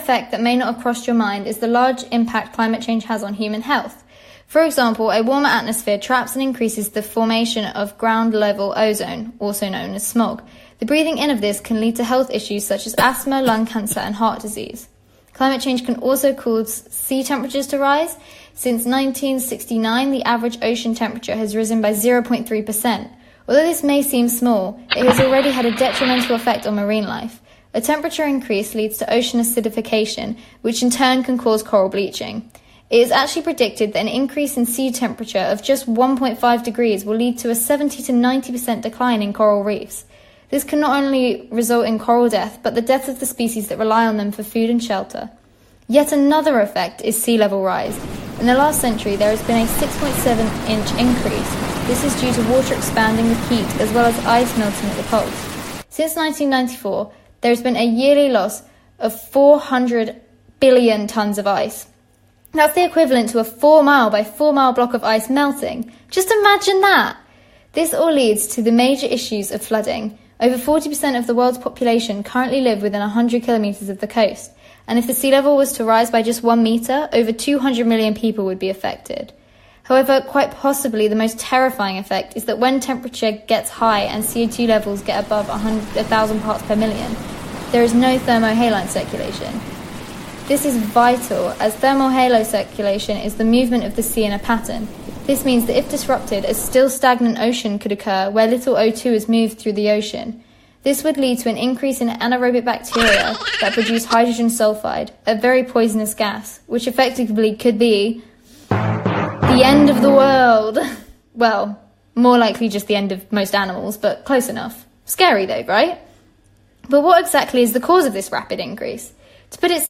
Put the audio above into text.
effect that may not have crossed your mind is the large impact climate change has on human health. For example, a warmer atmosphere traps and increases the formation of ground-level ozone, also known as smog. The breathing in of this can lead to health issues such as asthma, lung cancer, and heart disease. Climate change can also cause sea temperatures to rise. Since 1969, the average ocean temperature has risen by 0.3%. Although this may seem small, it has already had a detrimental effect on marine life. A temperature increase leads to ocean acidification, which in turn can cause coral bleaching. It is actually predicted that an increase in sea temperature of just 1.5 degrees will lead to a 70 to 90% decline in coral reefs. This can not only result in coral death, but the death of the species that rely on them for food and shelter. Yet another effect is sea level rise. In the last century, there has been a 6.7-inch increase. This is due to water expanding with heat, as well as ice melting at the poles. Since 1994, there has been a yearly loss of 400 billion tons of ice. That's the equivalent to a 4-mile by 4-mile block of ice melting. Just imagine that! This all leads to the major issues of flooding. Over 40% of the world's population currently live within 100 kilometres of the coast, and if the sea level was to rise by just 1 metre, over 200 million people would be affected. However, quite possibly the most terrifying effect is that when temperature gets high and CO2 levels get above 1,000 parts per million, there is no thermohaline circulation. This is vital, as thermal halo circulation is the movement of the sea in a pattern. This means that if disrupted, a still stagnant ocean could occur where little O2 is moved through the ocean. This would lead to an increase in anaerobic bacteria that produce hydrogen sulfide, a very poisonous gas, which effectively could be the end of the world. Well, more likely just the end of most animals, but close enough. Scary though, right? But what exactly is the cause of this rapid increase? To put it